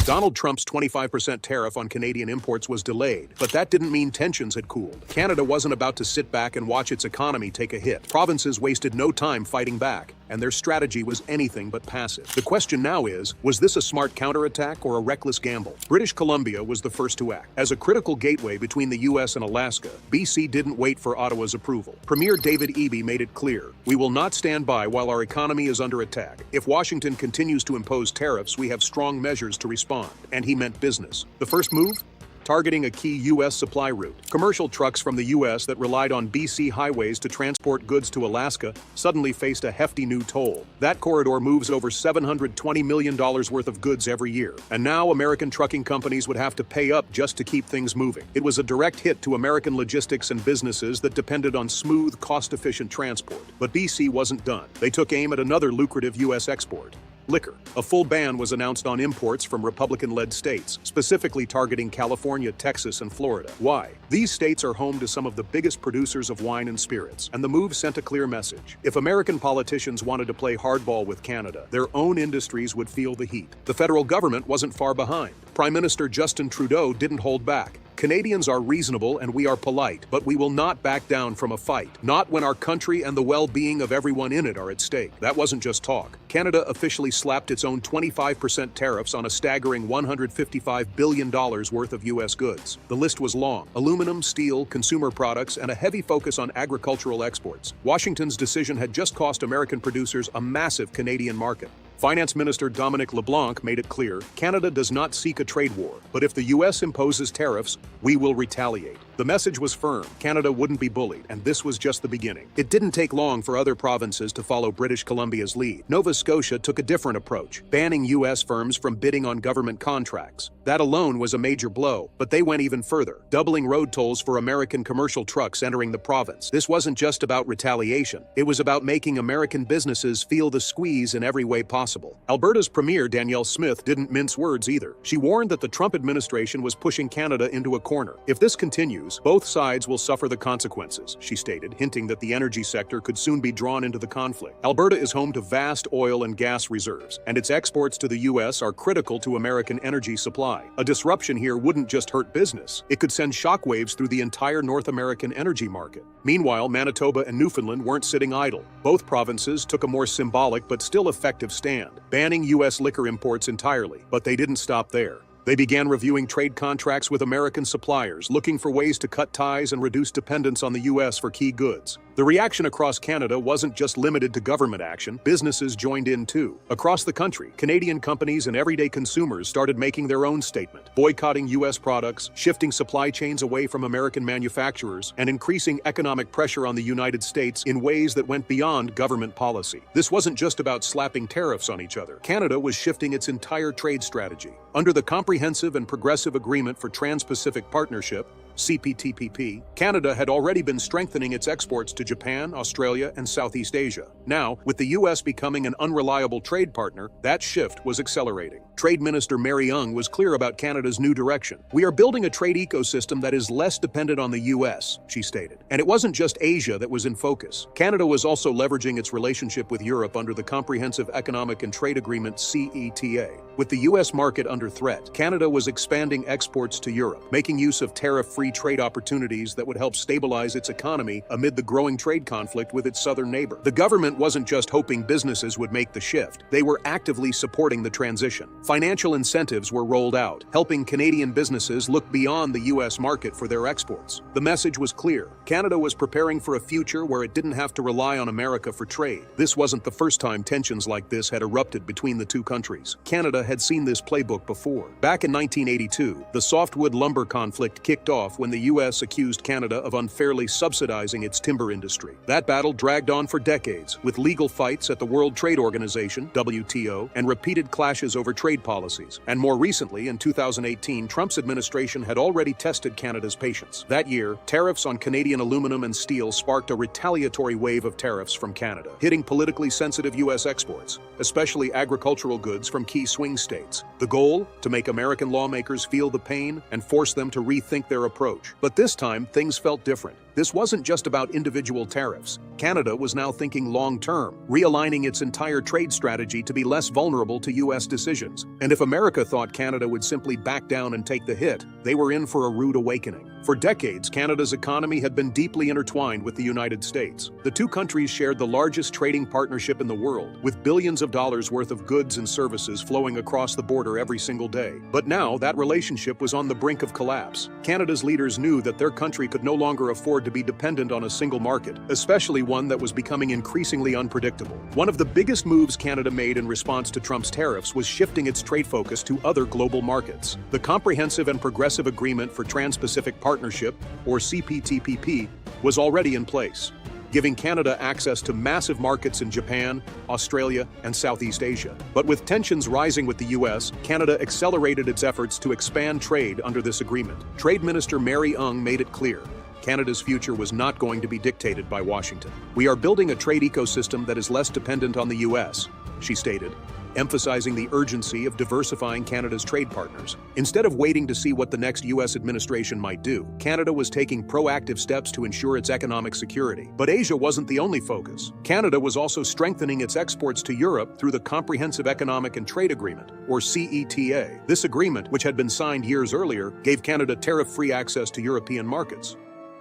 Donald Trump's 25% tariff on Canadian imports was delayed, but that didn't mean tensions had cooled. Canada wasn't about to sit back and watch its economy take a hit. Provinces wasted no time fighting back, and their strategy was anything but passive. The question now is, was this a smart counterattack or a reckless gamble? British Columbia was the first to act. As a critical gateway between the U.S. and Alaska, BC didn't wait for Ottawa's approval. Premier David Eby made it clear, "We will not stand by while our economy is under attack. If Washington continues to impose tariffs, we have strong measures to respond." And he meant business. The first move? Targeting a key U.S. supply route. Commercial trucks from the U.S. that relied on BC highways to transport goods to Alaska suddenly faced a hefty new toll. That corridor moves over $720 million worth of goods every year. And now American trucking companies would have to pay up just to keep things moving. It was a direct hit to American logistics and businesses that depended on smooth, cost-efficient transport. But BC wasn't done. They took aim at another lucrative U.S. export: liquor. A full ban was announced on imports from Republican-led states, specifically targeting California, Texas, and Florida. Why? These states are home to some of the biggest producers of wine and spirits, and the move sent a clear message. If American politicians wanted to play hardball with Canada, their own industries would feel the heat. The federal government wasn't far behind. Prime Minister Justin Trudeau didn't hold back. "Canadians are reasonable and we are polite, but we will not back down from a fight. Not when our country and the well-being of everyone in it are at stake." That wasn't just talk. Canada officially slapped its own 25% tariffs on a staggering $155 billion worth of U.S. goods. The list was long: aluminum, steel, consumer products, and a heavy focus on agricultural exports. Washington's decision had just cost American producers a massive Canadian market. Finance Minister Dominic LeBlanc made it clear, "Canada does not seek a trade war, but if the U.S. imposes tariffs, we will retaliate." The message was firm. Canada wouldn't be bullied, and this was just the beginning. It didn't take long for other provinces to follow British Columbia's lead. Nova Scotia took a different approach, banning U.S. firms from bidding on government contracts. That alone was a major blow, but they went even further, doubling road tolls for American commercial trucks entering the province. This wasn't just about retaliation. It was about making American businesses feel the squeeze in every way possible. Alberta's Premier Danielle Smith didn't mince words either. She warned that the Trump administration was pushing Canada into a corner. "If this continues, both sides will suffer the consequences," she stated, hinting that the energy sector could soon be drawn into the conflict. Alberta is home to vast oil and gas reserves, and its exports to the U.S. are critical to American energy supply. A disruption here wouldn't just hurt business. It could send shockwaves through the entire North American energy market. Meanwhile, Manitoba and Newfoundland weren't sitting idle. Both provinces took a more symbolic but still effective stand, banning U.S. liquor imports entirely. But they didn't stop there. They began reviewing trade contracts with American suppliers, looking for ways to cut ties and reduce dependence on the U.S. for key goods. The reaction across Canada wasn't just limited to government action. Businesses joined in too. Across the country, Canadian companies and everyday consumers started making their own statement, boycotting U.S. products, shifting supply chains away from American manufacturers, and increasing economic pressure on the United States in ways that went beyond government policy. This wasn't just about slapping tariffs on each other. Canada was shifting its entire trade strategy. Under the Comprehensive and Progressive Agreement for Trans-Pacific Partnership, CPTPP, Canada had already been strengthening its exports to Japan, Australia, and Southeast Asia. Now, with the U.S. becoming an unreliable trade partner, that shift was accelerating. Trade Minister Mary Young was clear about Canada's new direction. "We are building a trade ecosystem that is less dependent on the U.S., she stated. And it wasn't just Asia that was in focus. Canada was also leveraging its relationship with Europe under the Comprehensive Economic and Trade Agreement, CETA. With the U.S. market under threat, Canada was expanding exports to Europe, making use of tariff-free trade opportunities that would help stabilize its economy amid the growing trade conflict with its southern neighbor. The government wasn't just hoping businesses would make the shift. They were actively supporting the transition. Financial incentives were rolled out, helping Canadian businesses look beyond the U.S. market for their exports. The message was clear. Canada was preparing for a future where it didn't have to rely on America for trade. This wasn't the first time tensions like this had erupted between the two countries. Canada had seen this playbook before. Back in 1982, the softwood lumber conflict kicked off when the U.S. accused Canada of unfairly subsidizing its timber industry. That battle dragged on for decades, with legal fights at the World Trade Organization, WTO, and repeated clashes over trade policies. And more recently, in 2018, Trump's administration had already tested Canada's patience. That year, tariffs on Canadian aluminum and steel sparked a retaliatory wave of tariffs from Canada, hitting politically sensitive U.S. exports, especially agricultural goods from key swing states. The goal? To make American lawmakers feel the pain and force them to rethink their approach. But this time, things felt different. This wasn't just about individual tariffs. Canada was now thinking long-term, realigning its entire trade strategy to be less vulnerable to U.S. decisions. And if America thought Canada would simply back down and take the hit, they were in for a rude awakening. For decades, Canada's economy had been deeply intertwined with the United States. The two countries shared the largest trading partnership in the world, with billions of dollars worth of goods and services flowing across the border every single day. But now, that relationship was on the brink of collapse. Canada's leaders knew that their country could no longer afford to be dependent on a single market, especially one that was becoming increasingly unpredictable. One of the biggest moves Canada made in response to Trump's tariffs was shifting its trade focus to other global markets. The Comprehensive and Progressive Agreement for Trans-Pacific Partnership, or CPTPP, was already in place, giving Canada access to massive markets in Japan, Australia, and Southeast Asia. But with tensions rising with the U.S., Canada accelerated its efforts to expand trade under this agreement. Trade Minister Mary Ng made it clear Canada's future was not going to be dictated by Washington. "We are building a trade ecosystem that is less dependent on the U.S.," she stated, emphasizing the urgency of diversifying Canada's trade partners. Instead of waiting to see what the next U.S. administration might do, Canada was taking proactive steps to ensure its economic security. But Asia wasn't the only focus. Canada was also strengthening its exports to Europe through the Comprehensive Economic and Trade Agreement, or CETA. This agreement, which had been signed years earlier, gave Canada tariff-free access to European markets.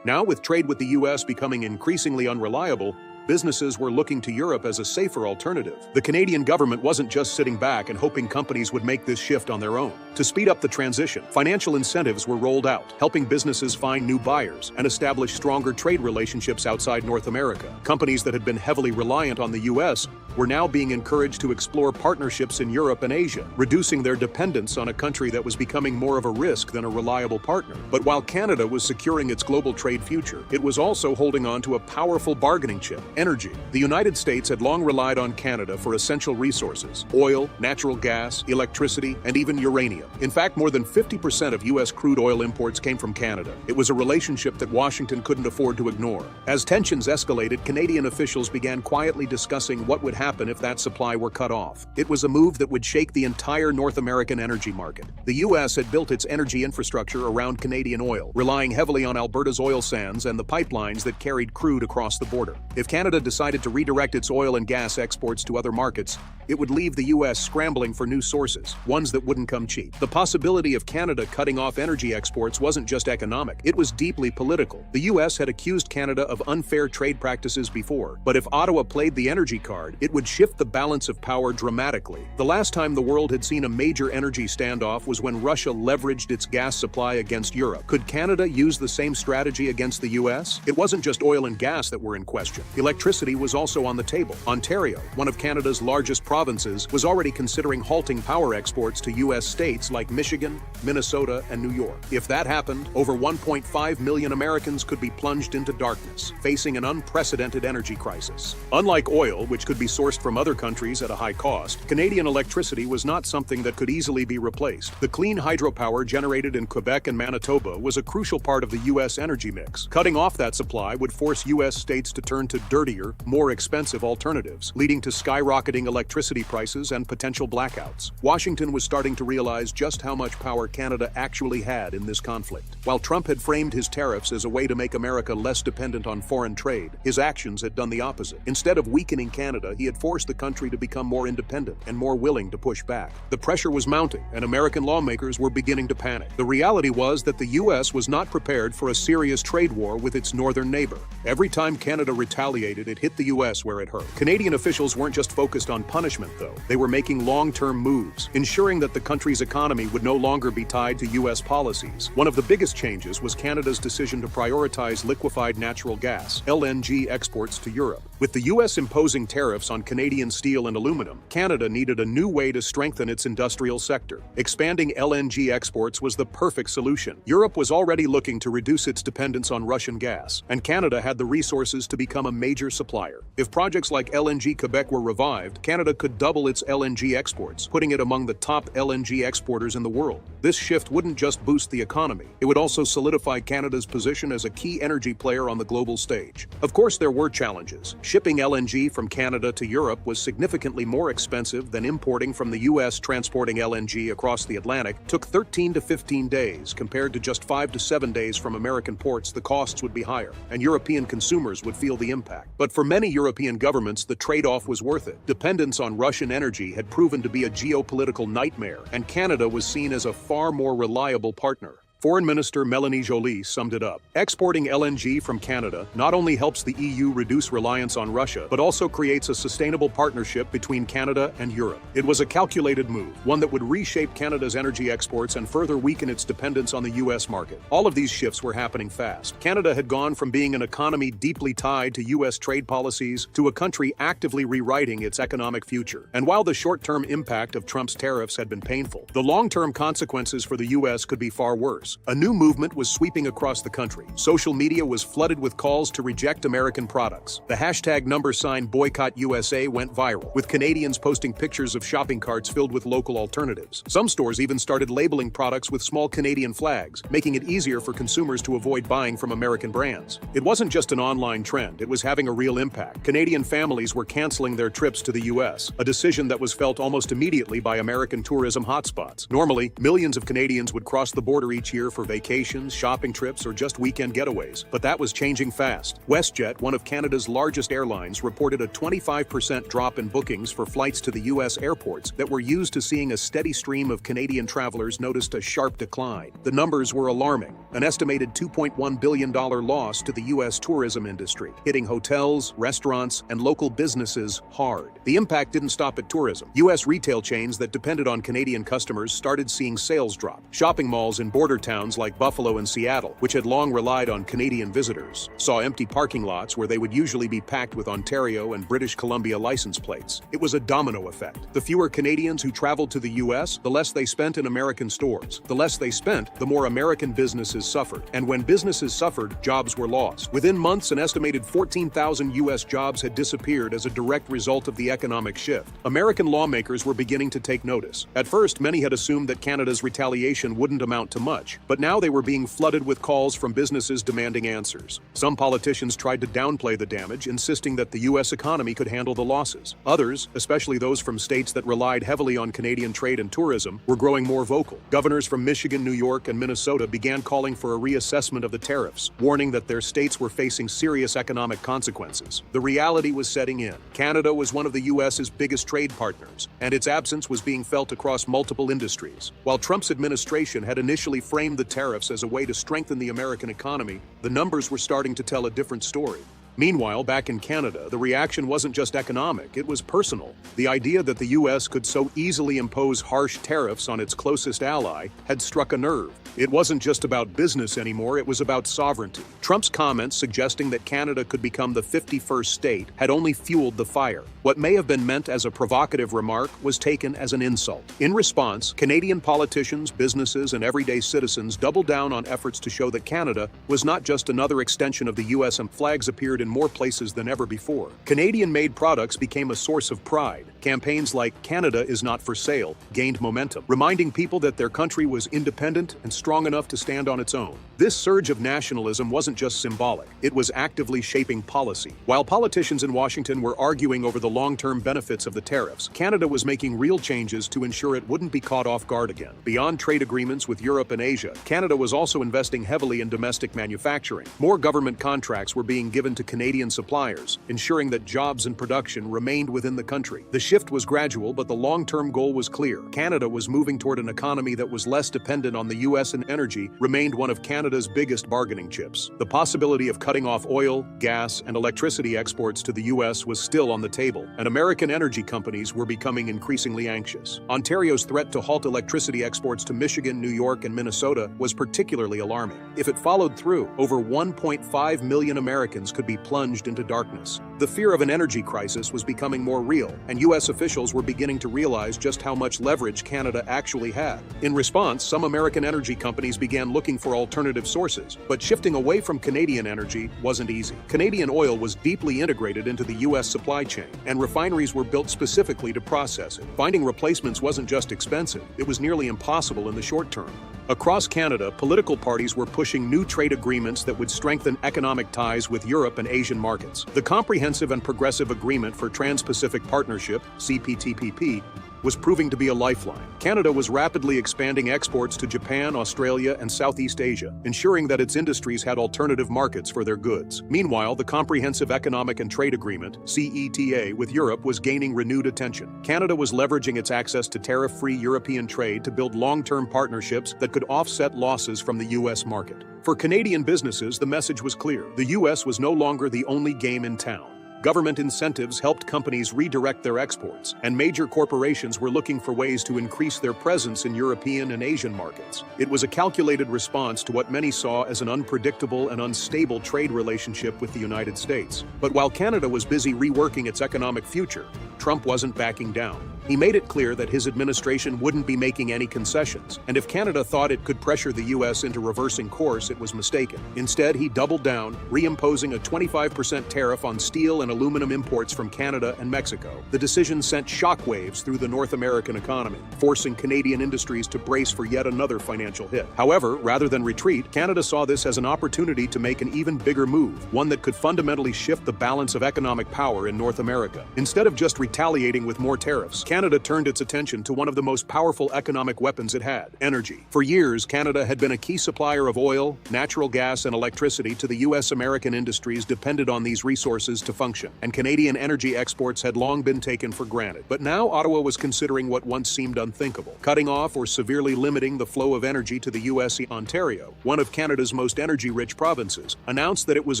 Now, with trade with the U.S. becoming increasingly unreliable, businesses were looking to Europe as a safer alternative. The Canadian government wasn't just sitting back and hoping companies would make this shift on their own. To speed up the transition, financial incentives were rolled out, helping businesses find new buyers and establish stronger trade relationships outside North America. Companies that had been heavily reliant on the U.S. were now being encouraged to explore partnerships in Europe and Asia, reducing their dependence on a country that was becoming more of a risk than a reliable partner. But while Canada was securing its global trade future, it was also holding on to a powerful bargaining chip: energy. The United States had long relied on Canada for essential resources: oil, natural gas, electricity, and even uranium. In fact, more than 50% of U.S. crude oil imports came from Canada. It was a relationship that Washington couldn't afford to ignore. As tensions escalated, Canadian officials began quietly discussing what would happen if that supply were cut off. It was a move that would shake the entire North American energy market. The U.S. had built its energy infrastructure around Canadian oil, relying heavily on Alberta's oil sands and the pipelines that carried crude across the border. If Canada decided to redirect its oil and gas exports to other markets, it would leave the U.S. scrambling for new sources, ones that wouldn't come cheap. The possibility of Canada cutting off energy exports wasn't just economic, it was deeply political. The U.S. had accused Canada of unfair trade practices before, but if Ottawa played the energy card, it would shift the balance of power dramatically. The last time the world had seen a major energy standoff was when Russia leveraged its gas supply against Europe. Could Canada use the same strategy against the U.S.? It wasn't just oil and gas that were in question. Electricity was also on the table. Ontario, one of Canada's largest provinces, was already considering halting power exports to U.S. states like Michigan, Minnesota, and New York. If that happened, over 1.5 million Americans could be plunged into darkness, facing an unprecedented energy crisis. Unlike oil, which could be sourced from other countries at a high cost, Canadian electricity was not something that could easily be replaced. The clean hydropower generated in Quebec and Manitoba was a crucial part of the U.S. energy mix. Cutting off that supply would force U.S. states to turn to dirtier, more expensive alternatives, leading to skyrocketing electricity prices and potential blackouts. Washington was starting to realize just how much power Canada actually had in this conflict. While Trump had framed his tariffs as a way to make America less dependent on foreign trade, his actions had done the opposite. Instead of weakening Canada, he had forced the country to become more independent and more willing to push back. The pressure was mounting, and American lawmakers were beginning to panic. The reality was that the U.S. was not prepared for a serious trade war with its northern neighbor. Every time Canada retaliated, it hit the U.S. where it hurt. Canadian officials weren't just focused on punishment, though. They were making long-term moves, ensuring that the country's economy would no longer be tied to U.S. policies. One of the biggest changes was Canada's decision to prioritize liquefied natural gas, LNG, exports to Europe. With the U.S. imposing tariffs on Canadian steel and aluminum, Canada needed a new way to strengthen its industrial sector. Expanding LNG exports was the perfect solution. Europe was already looking to reduce its dependence on Russian gas, and Canada had the resources to become a major supplier. If projects like LNG Quebec were revived, Canada could double its LNG exports, putting it among the top LNG exporters in the world. This shift wouldn't just boost the economy, it would also solidify Canada's position as a key energy player on the global stage. Of course, there were challenges. Shipping LNG from Canada to Europe was significantly more expensive than importing from the U.S. Transporting LNG across the Atlantic took 13 to 15 days compared to just 5 to 7 days from American ports. The costs would be higher, and European consumers would feel the impact. But for many European governments, the trade-off was worth it. Dependence on Russian energy had proven to be a geopolitical nightmare, and Canada was seen as a far more reliable partner. Foreign Minister Mélanie Joly summed it up. Exporting LNG from Canada not only helps the EU reduce reliance on Russia, but also creates a sustainable partnership between Canada and Europe. It was a calculated move, one that would reshape Canada's energy exports and further weaken its dependence on the U.S. market. All of these shifts were happening fast. Canada had gone from being an economy deeply tied to U.S. trade policies to a country actively rewriting its economic future. And while the short-term impact of Trump's tariffs had been painful, the long-term consequences for the U.S. could be far worse. A new movement was sweeping across the country. Social media was flooded with calls to reject American products. The hashtag #BoycottUSA went viral, with Canadians posting pictures of shopping carts filled with local alternatives. Some stores even started labeling products with small Canadian flags, making it easier for consumers to avoid buying from American brands. It wasn't just an online trend, it was having a real impact. Canadian families were canceling their trips to the U.S., a decision that was felt almost immediately by American tourism hotspots. Normally, millions of Canadians would cross the border each year for vacations, shopping trips, or just weekend getaways. But that was changing fast. WestJet, one of Canada's largest airlines, reported a 25% drop in bookings for flights to the U.S. airports that were used to seeing a steady stream of Canadian travelers noticed a sharp decline. The numbers were alarming. An estimated $2.1 billion loss to the U.S. tourism industry, hitting hotels, restaurants, and local businesses hard. The impact didn't stop at tourism. U.S. retail chains that depended on Canadian customers started seeing sales drop. Shopping malls in border towns like Buffalo and Seattle, which had long relied on Canadian visitors, saw empty parking lots where they would usually be packed with Ontario and British Columbia license plates. It was a domino effect. The fewer Canadians who traveled to the U.S., the less they spent in American stores. The less they spent, the more American businesses suffered. And when businesses suffered, jobs were lost. Within months, an estimated 14,000 U.S. jobs had disappeared as a direct result of the economic shift. American lawmakers were beginning to take notice. At first, many had assumed that Canada's retaliation wouldn't amount to much, but now they were being flooded with calls from businesses demanding answers. Some politicians tried to downplay the damage, insisting that the U.S. economy could handle the losses. Others, especially those from states that relied heavily on Canadian trade and tourism, were growing more vocal. Governors from Michigan, New York, and Minnesota began calling for a reassessment of the tariffs, warning that their states were facing serious economic consequences. The reality was setting in. Canada was one of the U.S.'s biggest trade partners, and its absence was being felt across multiple industries. While Trump's administration had initially framed the tariffs as a way to strengthen the American economy, the numbers were starting to tell a different story. Meanwhile, back in Canada, the reaction wasn't just economic, it was personal. The idea that the U.S. could so easily impose harsh tariffs on its closest ally had struck a nerve. It wasn't just about business anymore, it was about sovereignty. Trump's comments suggesting that Canada could become the 51st state had only fueled the fire. What may have been meant as a provocative remark was taken as an insult. In response, Canadian politicians, businesses, and everyday citizens doubled down on efforts to show that Canada was not just another extension of the U.S. and flags appeared in more places than ever before. Canadian-made products became a source of pride. Campaigns like "Canada is not for sale" gained momentum, reminding people that their country was independent and strong enough to stand on its own. This surge of nationalism wasn't just symbolic, it was actively shaping policy. While politicians in Washington were arguing over the long-term benefits of the tariffs, Canada was making real changes to ensure it wouldn't be caught off guard again. Beyond trade agreements with Europe and Asia, Canada was also investing heavily in domestic manufacturing. More government contracts were being given to Canadian suppliers, ensuring that jobs and production remained within the country. The shift was gradual, but the long-term goal was clear. Canada was moving toward an economy that was less dependent on the U.S., and energy remained one of Canada's biggest bargaining chips. The possibility of cutting off oil, gas, and electricity exports to the U.S. was still on the table, and American energy companies were becoming increasingly anxious. Ontario's threat to halt electricity exports to Michigan, New York, and Minnesota was particularly alarming. If it followed through, over 1.5 million Americans could be plunged into darkness. The fear of an energy crisis was becoming more real, and U.S. officials were beginning to realize just how much leverage Canada actually had. In response, some American energy companies began looking for alternative sources, but shifting away from Canadian energy wasn't easy. Canadian oil was deeply integrated into the U.S. supply chain, and refineries were built specifically to process it. Finding replacements wasn't just expensive, it was nearly impossible in the short term. Across Canada, political parties were pushing new trade agreements that would strengthen economic ties with Europe and Asian markets. The Comprehensive and Progressive Agreement for Trans-Pacific Partnership, CPTPP, was proving to be a lifeline. Canada was rapidly expanding exports to Japan, Australia, and Southeast Asia, ensuring that its industries had alternative markets for their goods. Meanwhile, the Comprehensive Economic and Trade Agreement, CETA, with Europe was gaining renewed attention. Canada was leveraging its access to tariff-free European trade to build long-term partnerships that could offset losses from the U.S. market. For Canadian businesses, the message was clear. The U.S. was no longer the only game in town. Government incentives helped companies redirect their exports, and major corporations were looking for ways to increase their presence in European and Asian markets. It was a calculated response to what many saw as an unpredictable and unstable trade relationship with the United States. But while Canada was busy reworking its economic future, Trump wasn't backing down. He made it clear that his administration wouldn't be making any concessions, and if Canada thought it could pressure the U.S. into reversing course, it was mistaken. Instead, he doubled down, reimposing a 25% tariff on steel and aluminum imports from Canada and Mexico. The decision sent shockwaves through the North American economy, forcing Canadian industries to brace for yet another financial hit. However, rather than retreat, Canada saw this as an opportunity to make an even bigger move, one that could fundamentally shift the balance of economic power in North America. Instead of just retaliating with more tariffs, Canada turned its attention to one of the most powerful economic weapons it had: energy. For years, Canada had been a key supplier of oil, natural gas, and electricity to the U.S. American industries depended on these resources to function, and Canadian energy exports had long been taken for granted. But now Ottawa was considering what once seemed unthinkable: cutting off or severely limiting the flow of energy to the U.S. Ontario, one of Canada's most energy-rich provinces, announced that it was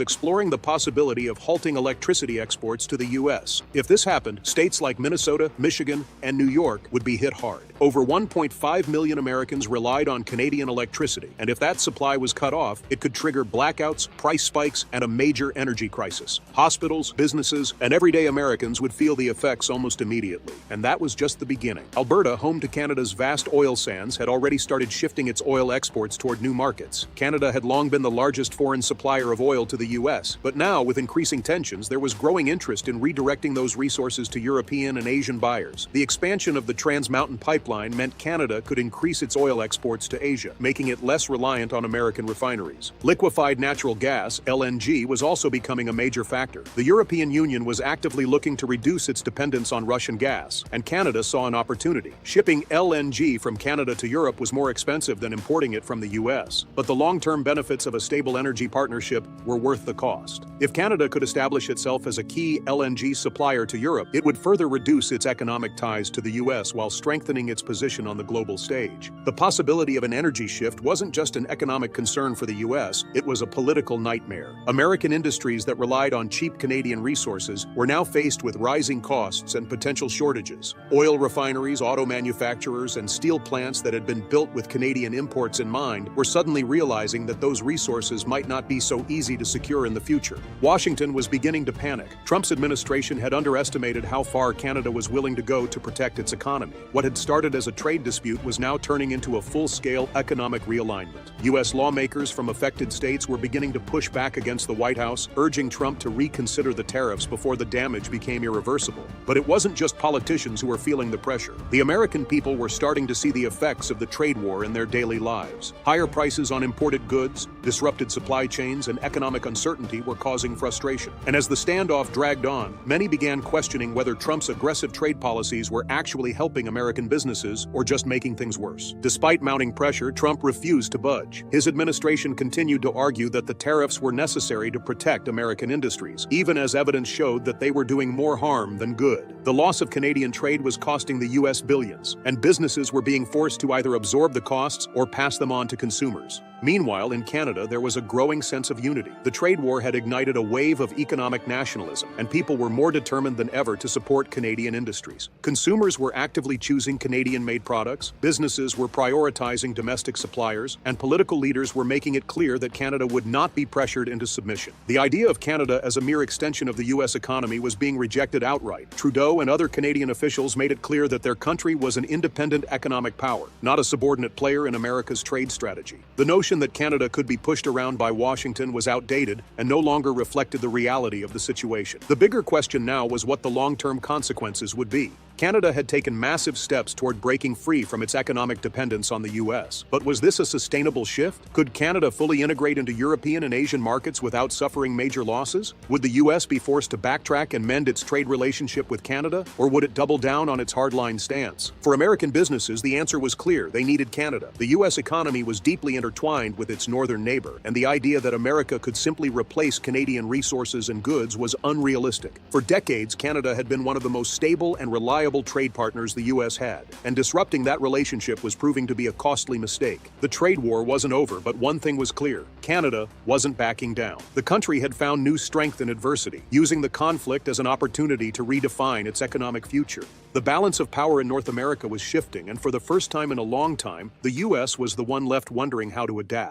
exploring the possibility of halting electricity exports to the U.S. If this happened, states like Minnesota, Michigan, and New York would be hit hard. Over 1.5 million Americans relied on Canadian electricity, and if that supply was cut off, it could trigger blackouts, price spikes, and a major energy crisis. Hospitals, businesses, and everyday Americans would feel the effects almost immediately. And that was just the beginning. Alberta, home to Canada's vast oil sands, had already started shifting its oil exports toward new markets. Canada had long been the largest foreign supplier of oil to the U.S., but now, with increasing tensions, there was growing interest in redirecting those resources to European and Asian buyers. The expansion of the Trans Mountain Pipeline meant Canada could increase its oil exports to Asia, making it less reliant on American refineries. Liquefied natural gas, LNG, was also becoming a major factor. The European Union was actively looking to reduce its dependence on Russian gas, and Canada saw an opportunity. Shipping LNG from Canada to Europe was more expensive than importing it from the U.S., but the long-term benefits of a stable energy partnership were worth the cost. If Canada could establish itself as a key LNG supplier to Europe, it would further reduce its economic ties to the U.S. while strengthening its position on the global stage. The possibility of an energy shift wasn't just an economic concern for the U.S., it was a political nightmare. American industries that relied on cheap Canadian resources were now faced with rising costs and potential shortages. Oil refineries, auto manufacturers, and steel plants that had been built with Canadian imports in mind were suddenly realizing that those resources might not be so easy to secure in the future. Washington was beginning to panic. Trump's administration had underestimated how far Canada was willing to go to protect its economy. What had started as a trade dispute was now turning into a full-scale economic realignment. U.S. lawmakers from affected states were beginning to push back against the White House, urging Trump to reconsider the tariffs before the damage became irreversible. But it wasn't just politicians who were feeling the pressure. The American people were starting to see the effects of the trade war in their daily lives. Higher prices on imported goods, disrupted supply chains, and economic uncertainty were causing frustration. And as the standoff dragged on, many began questioning whether Trump's aggressive trade policies were actually helping American businesses or just making things worse. Despite mounting pressure, Trump refused to budge. His administration continued to argue that the tariffs were necessary to protect American industries, even as evidence showed that they were doing more harm than good. The loss of Canadian trade was costing the U.S. billions, and businesses were being forced to either absorb the costs or pass them on to consumers. Meanwhile, in Canada, there was a growing sense of unity. The trade war had ignited a wave of economic nationalism, and people were more determined than ever to support Canadian industries. Consumers were actively choosing Canadian-made products, businesses were prioritizing domestic suppliers, and political leaders were making it clear that Canada would not be pressured into submission. The idea of Canada as a mere extension of the U.S. economy was being rejected outright. Trudeau and other Canadian officials made it clear that their country was an independent economic power, not a subordinate player in America's trade strategy. The notion that Canada could be pushed around by Washington was outdated and no longer reflected the reality of the situation. The bigger question now was what the long-term consequences would be. Canada had taken massive steps toward breaking free from its economic dependence on the U.S. But was this a sustainable shift? Could Canada fully integrate into European and Asian markets without suffering major losses? Would the U.S. be forced to backtrack and mend its trade relationship with Canada, or would it double down on its hardline stance? For American businesses, the answer was clear: they needed Canada. The U.S. economy was deeply intertwined with its northern neighbor, and the idea that America could simply replace Canadian resources and goods was unrealistic. For decades, Canada had been one of the most stable and reliable trade partners the U.S. had, and disrupting that relationship was proving to be a costly mistake. The trade war wasn't over, but one thing was clear: Canada wasn't backing down. The country had found new strength in adversity, using the conflict as an opportunity to redefine its economic future. The balance of power in North America was shifting, and for the first time in a long time, the U.S. was the one left wondering how to adapt.